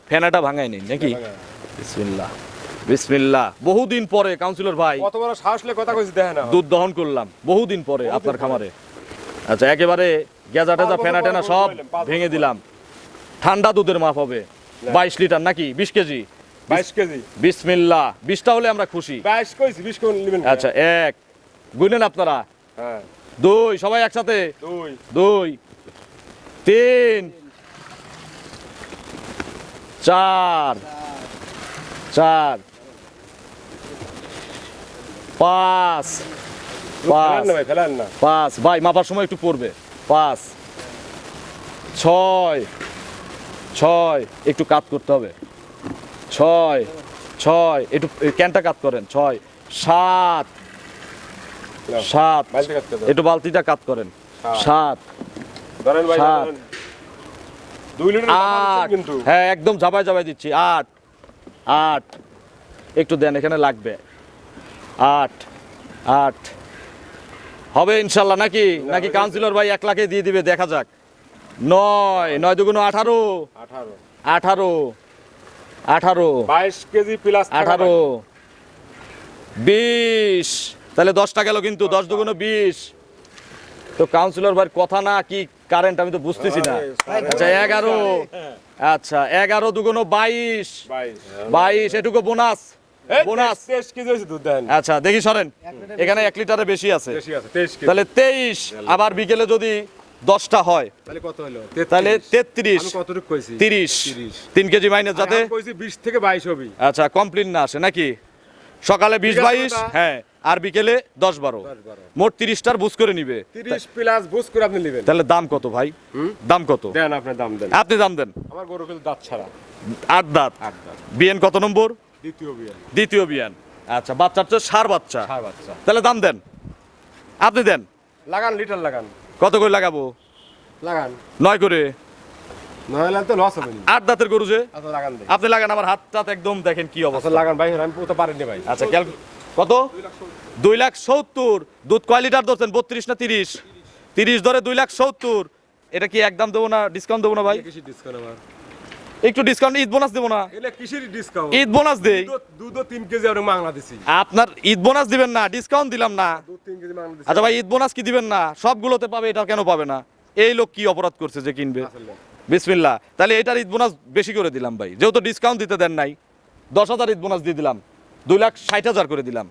ফেনাটা ভাঙাই নিন নাকি। বিসমিল্লাহ বিসমিল্লাহ। বহুদিন পরে কাউন্সিলর ভাই কত বড় সাহসলে কথা কইছি দেখেন না। দুধ দহন করলাম, বহুদিন পরে আপনার খামারে। আচ্ছা, একেবারে গেজা টেজা ফেনা টেনা সব ভেঙে দিলাম। ঠান্ডা দুধের মাপ হবে 22 লিটার নাকি 20 কেজি। 22 কেজি। বিসমিল্লাহ, 20টা হলে আমরা খুশি। 22 কইছি, 20 কোন নেবেন? আচ্ছা, 1 গুনেন আপনারা, হ্যাঁ 2 সবাই একসাথে, 2 2 3 4 4 5 ফেলান না ভাই, ফেলান না। 5 ভাই, মাপার সময় একটু পড়বে। 5 6 6 একটু কাট করতে হবে। 6 6 একটু ক্যানটা কাট করেন। 6 7 7 বালতি কাটতে দাও। একটু বালতিটা কাট করেন। 7 ধরেন ভাই, 7 ধরেন। 2 লিটার 8 কিন্তু। হ্যাঁ, একদম ঝাপাই ঝাপাই দিচ্ছি। 8 8 একটু দেন, এখানে লাগবে। 8 8 হবে ইনশাল্লাহ নাকি, নাকি কাউন্সিলর ভাই 1 লাখে দিয়ে দিবে, দেখা যাক। 9 9 দুগুণ 18 18 18 18 22 কেজি প্লাস 18 20, তাহলে 10টা গেল কিন্তু। 10 দুগুণ 20। তো কাউন্সিলর ভাই কথা না কি কারেন্ট আমি তো বুঝতেছি না। আচ্ছা 11, আচ্ছা 11 দুগুণ 22 22 এটুকু বোনাস বোনাস। 23 কেজি হইছে দুধ দেন। আচ্ছা, দেখি সরেন, এখানে 1 লিটারের বেশি আছে। বেশি আছে 23 কেজি। তাহলে 23, আবার বিকেলে যদি 10টা হয় তাহলে কত হলো? তাহলে 33 33 আমি কতটুকু কইছি? 30 3 কেজি মাইনাস যাতে। আমি কইছি 20 থেকে 22 হবে। আচ্ছা, কমপ্লিট না আসে নাকি। সকালে 20 22, হ্যাঁ, আর বিকেলে 10 12, মোট 30টার বুঝ করে নিবে। 30 প্লাস বুঝ করে আপনি নেবেন। তাহলে দাম কত ভাই? দাম কত? দেন, আপনি দাম দেন। আপনি দাম দেন। আমার গরু কিন্তু দাঁত ছাড়া। 8 দাঁত। 8 দাঁত। বিএন কত নম্বর? দ্বিতীয় বিয়ান। দ্বিতীয় বিয়ান। আচ্ছা, বাচ্চার তো সার বাচ্চা। সার বাচ্চা। তাহলে দাম দেন, আপনি দেন। লাগান, লিটার লাগান। কত করে লাগাবো? লাগান 9 করে। নয়লা তো লস হবে না। 8 দাঁতের গরু যে। আচ্ছা লাগান দেন। আপনি লাগান, আমার হাতটা একদম দেখেন কি আচ্ছা অবস্থা। লাগান ভাই, আমি পুরো পারিনি ভাই। আচ্ছা, কত? 2,70,000। দুধ কয় লিটার ধরছেন? 32 না 30? 30 ধরে 2,70,000। এটা কি একদম দেবো না, ডিসকাউন্ট দেবো না ভাই? কিসের ডিসকাউন্ট আমার? একটু ডিসকাউন্ট, ঈদ বোনাস দেবো না? এলে কিসের ডিসকাউন্ট? ঈদ বোনাস দেই। দুধ 3 কেজি আর মাংনা দিছি। আপনার ঈদ বোনাস দিবেন না, ডিসকাউন্ট দিলাম না। দুধ 3 কেজি মাংনা দিছি। আচ্ছা ভাই, ঈদ বোনাস কি দিবেন না? সবগুলোতে পাবে, এটা কেন পাবে না? এই লোক কি অপরাধ করছে যে কিনবে? আসলে বিসমিল্লাহ। তাহলে এটার ঈদ বোনাস বেশি করে দিলাম ভাই, যেহেতু ডিসকাউন্ট দিতে দেন নাই। 10,000 ঈদ বোনাস দিয়ে দিলাম, 2,60,000 করে দিলাম।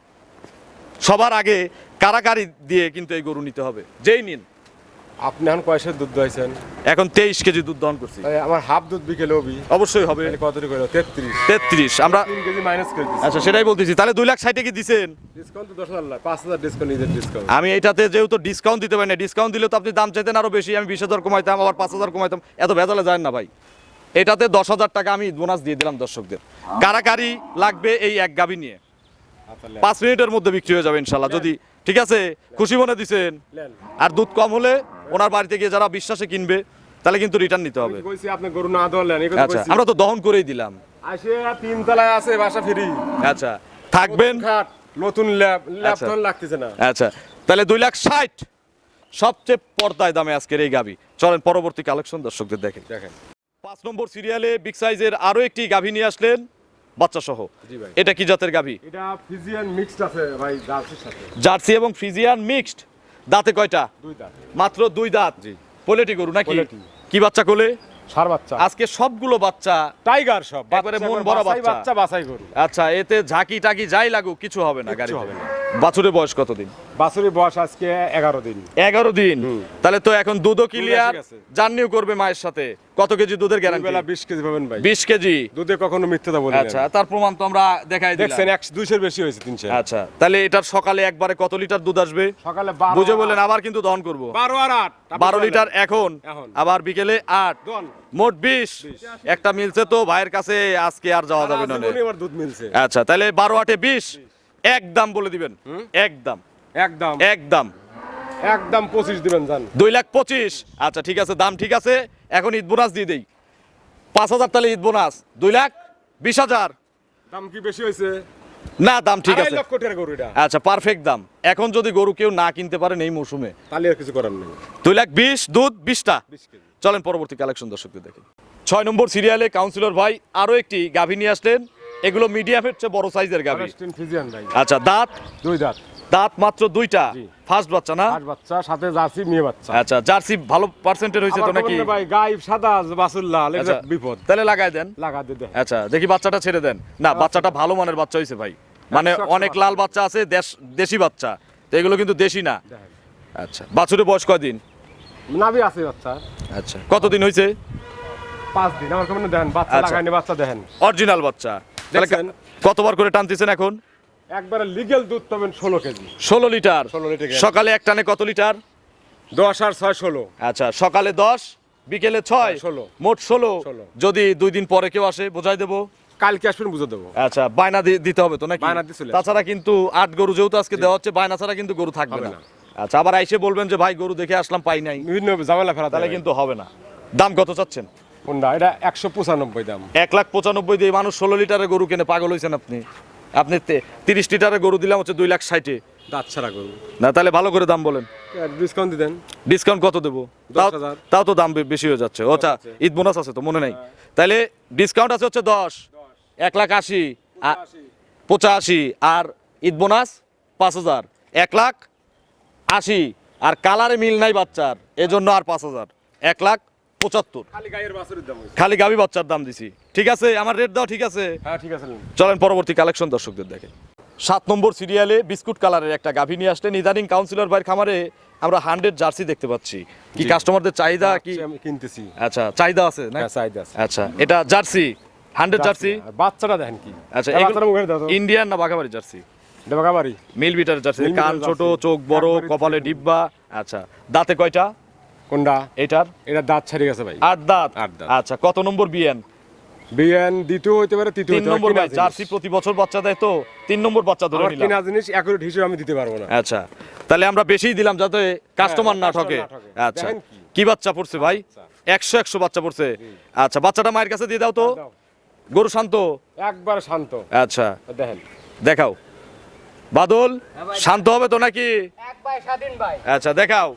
সবার আগে কারাকারি দিয়ে কিন্তু এই গরু নিতে হবে, যেই নিন। আপনি এখন কয়সের দুধ দইছেন? এখন 23 কেজি দুধ দহন করছি। তাই আমার হাফ দুধ বিকেলে হবি। অবশ্যই হবে। তাহলে কতটুকু হলো? 33। 33 আমরা। 3 কেজি মাইনাস করে দিছি। আচ্ছা, সেটাই বলতেছি। তাহলে 2,60,000 কি দিছেন? ডিসকাউন্ট তো 10,000 না, 5,000 ডিসকাউন্ট, নিজের ডিসকাউন্ট। আমি এটাতে যেহেতু ডিসকাউন্ট দিতে পারি না, ডিসকাউন্ট দিলে তো আপনি দাম চাইতেন আরো বেশি। আমি 20,000 কমাইতাম, আবার 5,000 কমাইতাম, এত ভেজালে যায় না ভাই। এটাতে 10,000 টাকা আমি বোনাস দিয়ে দিলাম দর্শকদের। কারাকারি লাগবে এই এক গাবি নিয়ে। আচ্ছা 5 মিনিটের মধ্যে বিক্রি হয়ে যাবে ইনশাল্লাহ, যদি ঠিক আছে। খুশি মনে দিছেন। লেন। আর দুধ কম হলে ওনার বাড়িতে গিয়ে যারা বিশ্বাসে কিনবে, তাহলে কিন্তু রিটার্ন নিতে হবে। কইছি আপনি গরু না দলেন, এই কথা আচ্ছা, কইছি। আমরা তো দহন করেই দিলাম। আসে 3 তলায় আছে, বাসা ফ্রি। আচ্ছা, থাকবেন। খাট নতুন ল্যাব আচ্ছা। তো লাগতেছে না। আচ্ছা, তাহলে 2,60,000 সবচেয়ে পর্দায় দামে আজকের এই গাবি। চলেন পরবর্তী কালেকশন দর্শকদের দেখেন। দেখেন 5 নম্বর সিরিয়ালে বিগ সাইজের আরো একটি গাভী নিয়ে আসলেন বাচ্চা সহ। জি ভাই। এটা কি জাতের গাভী? এটা ফিজিয়ান মিক্সড আছে ভাই জার্সির সাথে। জার্সি এবং ফ্রিজিয়ান মিক্সড। দাঁতে কয়টা? 2 দাঁত। মাত্র 2 দাঁত। জি। পোলেটি গরু নাকি? পোলেটি। কি বাচ্চা কোলে? সার বাচ্চা। আজকে সবগুলো বাচ্চা টাইগার সব। একবারে মন ভরা বাচ্চা। বাচ্চা বাছাই গরু। আচ্ছা, এতে ঝাঁকি টাকি যাই লাগুক কিছু হবে না কিচ্ছু গাড়িতে। হবে না। বাছুরের বয়স কতদিন? বাছুরের বয়স আজকে 11 দিন। 11 দিন। তাহলে তো এখন দুধও ক্লিয়ার, এসে গেছে। জার্নিও করবে মায়ের সাথে। কত কেজি দুধের গ্যারান্টি? বেলা 20 কেজি পাবেন ভাই। 20 কেজি। দুধে কখনো মিথ্যা বলি না। আচ্ছা, তার প্রমাণ তো আমরা দেখাই দিলাম। দেখছেন 200 বেশি হয়েছে 300। আচ্ছা, তাহলে এটার সকালে একবারে কত লিটার দুধ আসবে? সকালে 12 বুঝে বলেন, আবার কিন্তু দহন করব। 12 আর 8 12 লিটার এখন, এখন। আবার বিকেলে 8, দন। মোট 20। একটা মিলছে তো ভাইয়ের কাছে, আজকে আর যাওয়া যাবে না। এবার দুধ মিলছে। আচ্ছা, তাহলে 12 8 20 একদম বলে দিবেন। একদম একদম একদম একদম 25 দিবেন জান। 2,25,000। আচ্ছা ঠিক আছে, দাম ঠিক আছে। এখন ঈদ বোনাস দিয়ে দেই 5,000, তাহলে ঈদ বোনাস 2,20,000। দাম কি বেশি হয়েছে? না, দাম ঠিক 2.5 আছে। লক্ষ টাকার গরু এটা। আচ্ছা, পারফেক্ট দাম। এখন যদি গরু কেউ না কিনতে পারেন এই মৌসুমে, তাহলে আর কিছু করার নেই। 2,20,000 দুধ 20টা। 20 কেজি। চলেন পরবর্তী কালেকশন দর্শকদের দেখি। 6 নম্বর সিরিয়ালে কাউন্সিলর ভাই আরো একটি গাভী নিয়ে আসলেন। এগুলো মিডিয়ামের চেয়ে বড় সাইজের গাভী। হলস্টিন ফিজিয়ান ভাই। আচ্ছা, দাঁত? 2 দাঁত। দাঁত মাত্র 2টা। জি। ফার্স্ট বাচ্চা না? আট বাচ্চা সাথে জার্সি মেয়ে বাচ্চা। আচ্ছা, জার্সি ভালো পার্সেন্টের হয়েছে তো আবার নাকি? বলেন না ভাই গাই সাদা বাছুর লাল, এটা আচ্ছা, বিপদ। তাহলে লাগাই দেন। লাগা দে দে। আচ্ছা, দেখি বাচ্চাটা ছেড়ে দেন। না, বাচ্চাটা ভালো মানের বাচ্চা হয়েছে ভাই। মানে 100 অনেক লাল বাচ্চা আছে, দেশি বাচ্চা, তো এগুলো কিন্তু দেশি না। দেখেন। আচ্ছা, বাছুরের বয়স কয়দিন? নাভি আছে বাচ্চা। আচ্ছা, কতদিন হয়েছে? 5 দিন। আমার কেমন দেখেন বাচ্চা আচ্ছা। লাগাইনি, বাচ্চা দেখেন। অরিজিনাল বাচ্চা। তাহলে দেখছেন? কতবার করে টানতেছেন এখন? একবারে লিগ্যাল দুধ পাবেন 16 কেজি। 16 লিটার। 16 লিটার। সকালে এক টানে কত লিটার? 10 আর 6 16। আচ্ছা, সকালে 10, বিকেলে 6, 16 মোট 16। 16 যদি 2 দিন পরে কেউ আসে বোঝাই দেবো। কালকে আসবেন বুঝে দেবো। আচ্ছা, বায়না দিতে হবে তো নাকি? বায়না দিয়ে চলে আসবে। তাছাড়া কিন্তু 8 গরু যেহেতু আজকে দেওয়া হচ্ছে, বায়না ছাড়া কিন্তু গরু থাকবে হবে না। না। আচ্ছা, আবার আইসে বলবেন যে ভাই গরু দেখে আসলাম পাই নাই, বিভিন্ন ঝামেলা ফেলা তাহলে কিন্তু হবে না। দাম কত চাচ্ছেন? কোনটা? এটা 195 দাম। 1,95,000 দিয়ে মানুষ 16 লিটারের গরু কিনে পাগল হয়েছেন আপনি। আপনি 30 লিটারের গরু দিলাম হচ্ছে 2,60,000। দাঁত ছাড়া গরু। না, তাহলে ভালো করে দাম বলেন। ডিসকাউন্ট দিবেন। ডিসকাউন্ট কত দেবো? 10,000 তাও তো দাম বেশি হয়ে যাচ্ছে। আচ্ছা, ঈদ বোনাস আছে তো মনে নাই? তাহলে ডিসকাউন্ট আছে হচ্ছে 10, 1,80,000, 85, আর ঈদ বোনাস 5,000, 1,80,000। আর কালারে মিল নাই বাচ্চার, এজন্য আর 5,000, 1,75,000। খালি গায়ের বাছুরের দাম হইছে। খালি গাভী বাচ্চার দাম দিছি। ঠিক আছে, আমার রেট দাও। ঠিক আছে, হ্যাঁ ঠিক আছে। চলেন পরবর্তী কালেকশন দর্শকদের দেখে। 7 নম্বর সিরিয়ালে বিস্কুট কালারের একটা গাভী নিয়ে আসলেন। ইদানিং কাউন্সিলর ভাইয়ের খামারে আমরা 100 জার্সি দেখতে পাচ্ছি। কি জি। কাস্টমারদের চাহিদা কি? আমি কিনতেছি। আচ্ছা, চাহিদা আছে না? হ্যাঁ চাহিদা আছে। আচ্ছা, এটা জার্সি 100 জার্সি। আর বাচ্চাটা দেখেন কি? আচ্ছা, এই বাচ্চাটা মুখে দাও তো। ইন্ডিয়ান না বাঘাবাড়ি জার্সি? এটা বাগাবাড়ি। মিল বিটার জার্সি। মিল বিটার কান ছোট, জার্সি। চোখ বড়, একবারে কপালে ডিব্বা। আচ্ছা, দাঁতে কয়টা কোনটা? এটার? এটা দাঁত ছাড়ি গেছে ভাই। 8 দাঁত। 8 দাঁত। আচ্ছা, কত নম্বর বিয়ান? বিয়ান দ্বিতীয় হইতে পারে, তৃতীয় 3 হইতে পারে। নম্বর কিনা ভাই। জিনিস। জার্সি প্রতি বছর বাচ্চা দেয় তো 3 নম্বর বাচ্চা ধরে আমার নিলাম। কিনা জিনিস অ্যাকুরেট হিসেবে আমি দিতে পারবো না। আচ্ছা, তাহলে আমরা বেশিই দিলাম যাতে কাস্টমার না ঠকে। কাস্টমার না ঠকে। আচ্ছা, দেখেন কি? কি বাচ্চা পড়ছে ভাই? 100 বাচ্চা পড়ছে। আচ্ছা, বাচ্চাটা মায়ের কাছে দিয়ে দাও তো। দাও। গরু শান্ত। একবার শান্ত। আচ্ছা, দেখেন। দেখাও। বাদল শান্ত হবে তো নাকি? এক ভাই স্বাধীন ভাই। আচ্ছা, দেখাও।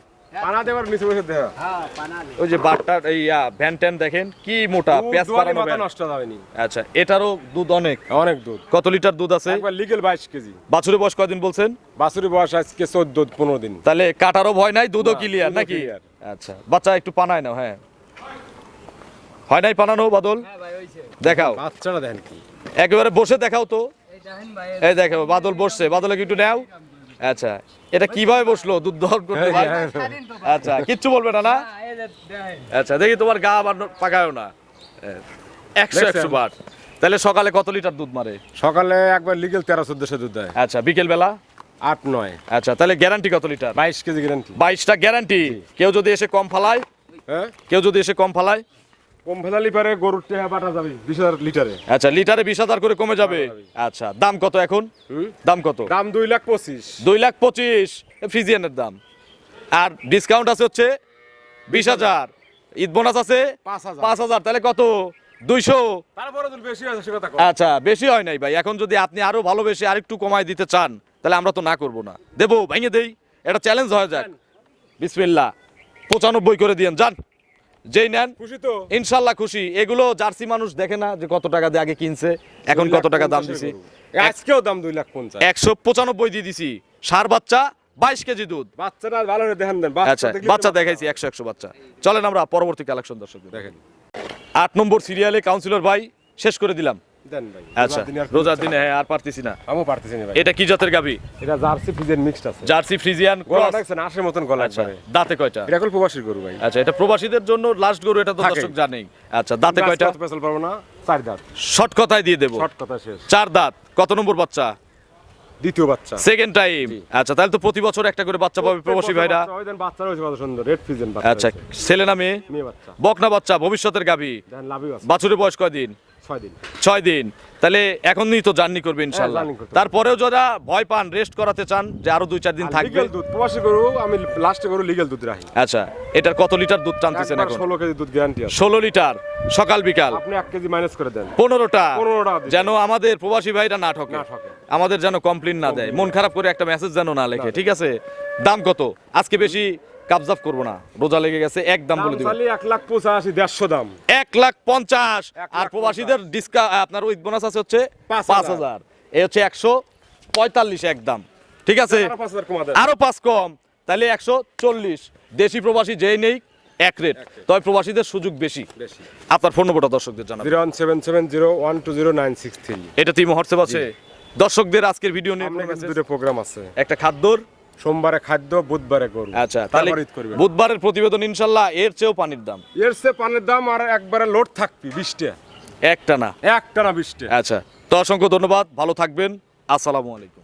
পানা দেবার নিচে বসে দেখা। হ্যাঁ পানালি। ওই যে বাটটার এই ভ্যান ট্যান দেখেন কি মোটা, পেঁয়াজ দুয়ারে পারানো মাথা ভ্যান। নষ্ট যাবেনি। আচ্ছা, এটারও দুধ অনেক। অনেক দুধ। কত লিটার দুধ আছে? একবার লিগেল 22 কেজি। বাছুরের বয়স কয়দিন বলছেন? বাছুরের বয়স আজকে 14-15 দিন। তাহলে কাটারও ভয় নাই, দুধও না, ক্লিয়ার দুধও নাকি? clear। আচ্ছা, বাচ্চা একটু পানায় নাও। হ্যাঁ, হয় নাই পানানো বাদল? হ্যাঁ ভাই হইছে। দেখাও, বাচ্চাটা দেখেন কি? একেবারে বসে দেখাও তো। এই দেখেন ভাই। এই দেখো, বাদল বসছে। বাদলকে একটু নাও। আচ্ছা, এটা কিভাবে বসলো দুধ দহন করতে ভাই? স্বাধীন তো ভাই। আচ্ছা, কিচ্ছু বলবে না না? হ্যাঁ, এই যে দেখেন। আচ্ছা, দেখি তোমার গা আবার পাকায়ও না। 100 বার। তাহলে সকালে কত লিটার দুধ মারে? সকালে একবার লিগেল 13-14 দুধ দেয়। আচ্ছা, বিকেল বেলা? 8-9। আচ্ছা, তাহলে গ্যারান্টি কত লিটার? 22 KG guarantee. 22টা গ্যারান্টি। কেউ যদি এসে কম ফালায়? হ্যাঁ কেউ যদি এসে কম ফালায়? কম ফেলালি পারে গরুর টেহা বাটা যাবে 20,000 লিটারে। আচ্ছা, লিটারে 20,000 করে কমে যাবে। আচ্ছা, দাম কত এখন? দাম কত? দাম 2,25,000। 2,25,000 ফ্রিজিয়ানের দাম। আর ডিসকাউন্ট আছে হচ্ছে 20,000। ঈদ বোনাস আছে 5,000। 5,000। তাহলে কত? 200। তারপরে যদি বেশি আছে সেটা কম। আচ্ছা, বেশি হয় নাই ভাই। এখন যদি আপনি আরো ভালোবেসে আরেকটু কমায় দিতে চান তাহলে আমরা তো না করব না, দেবো, ভেঙে দেই। এটা চ্যালেঞ্জ হয়ে যাক। বিসমিল্লাহ, 95 করে দিয়েন। যান যেই নেন খুশি তো ইনশাল্লাহ খুশি। এগুলো জার্সি মানুষ দেখে না যে কত টাকা দিয়ে আগে কিনছে, এখন কত টাকা দাম 2,50,000 দিছি। গরু। আজকেও দাম 2,50,000। 195 দিয়ে দিছি। সার বাচ্চা 22 কেজি দুধ। বাচ্চাটা ভালো করে দেখেন দেন, আচ্ছা দেখলে বাচ্চা তো দেখাইছি 100 বাচ্চা। চলেন আমরা পরবর্তী কালেকশন দর্শকদের দেখেন 8 নম্বর সিরিয়ালে কাউন্সিলর ভাই শেষ করে দিলাম। দেন ভাই। আচ্ছা রোজার দিনে আর রোজার দিনে হ্যাঁ আর পারতেছি না। আমিও পারতেছি না ভাই। এটা কি জাতের গাবি? এটা জার্সি ফ্রিজের মিক্সড আছে। জার্সি ফ্রিজিয়ান গলা ক্রস। দেখছেন আশের মতন গলা আচ্ছা একবারে। দাঁতে কয়টা? এটা কল প্রবাসীর গরু ভাই। আচ্ছা এটা প্রবাসীদের জন্য লাস্ট গরু, এটা তো থাকেই। দর্শক জানেই। আচ্ছা দাঁতে কয়টা? আজকে অত পেছাল পারবো না, 4 দাঁত। শর্ট কথায় দিয়ে দেব। শর্ট কথা শেষ। 4 দাঁত। কত নম্বর বাচ্চা? দ্বিতীয় বাচ্চা। Second time. আচ্ছা তাহলে তো প্রতি বছর একটা করে বাচ্চা পাবে প্রবাসী ভাইরা। ওই দেন বাচ্চা রয়েছে কত সুন্দর, রেড ফ্রিজেন বাচ্চা। আচ্ছা রয়েছে। ছেলে না মেয়ে? মেয়ে বাচ্চা। বকনা বাচ্চা, ভবিষ্যতের গাভী। দেন লাভিও আছে। বাছুরের বয়স কয়দিন? 6 দিন। 6 দিন। তাহলে এখনই তো জার্নি করবে ইনশাআল্লাহ। জার্নি করতে হবে। তারপরেও যারা ভয় পান, রেস্ট করাতে চান যে আরো 2-4 দিন থাকবে। লিগ্যাল দুধ প্রবাসী গরু, আমি লাস্টে গরু লিগ্যাল দুধ রাখি। আচ্ছা এটার কত লিটার দুধ টানতেছেন একবার এখন? 16 কেজি দুধ গ্যারান্টি আছে। 16 লিটার সকাল বিকাল। আপনি 1 কেজি মাইনাস করে দেন। 15টা 15টা দিন। যেন আমাদের প্রবাসী ভাইরা না ঠকে, না ঠকে। আমাদের যেন কমপ্লেইন না দেয়, মন খারাপ করে একটা মেসেজ যেন না লেখে। ঠিক আছে দাম কত? আজকে বেশি কাবজাব করবো না, রোজা লেগে গেছে, এক দাম বলে দিব। 1,85,000 150 দাম। 1,50,000। আর 1,50,000 প্রবাসীদের আপনার উইথ বোনাস আছে হচ্ছে 5,000। এই হচ্ছে 145 একদম। ঠিক আছে আরো 5,000 কমা দেন। আরো 5 কম, তাহলে 140। দেশি প্রবাসী যেই নেই এক রেট, তবে প্রবাসীদের সুযোগ বেশি। বেশি। আপনার ফোন নম্বরটা দর্শকদের জানাবেন। 01770120963। এটা টিম হোয়াটসঅ্যাপ আছে। দর্শকদের আজকের ভিডিও নিয়ে আমরা কোনো কিন্তু message? দুটো প্রোগ্রাম আছে। একটা খাদ্যর। সোমবারে খাদ্য, বুধবারে গরু। আচ্ছা তাহলে তারপর ঈদ করবেন। বুধবারের প্রতিবেদন ইনশাল্লাহ এর চেয়েও পানির দাম এর চেয়ে পানের দাম আর একবারে লোড থাকবি 20 টা। একটা না। একটা না 20 টা। আচ্ছা তো অসংখ্য ধন্যবাদ, ভালো থাকবেন, আসসালামু আলাইকুম।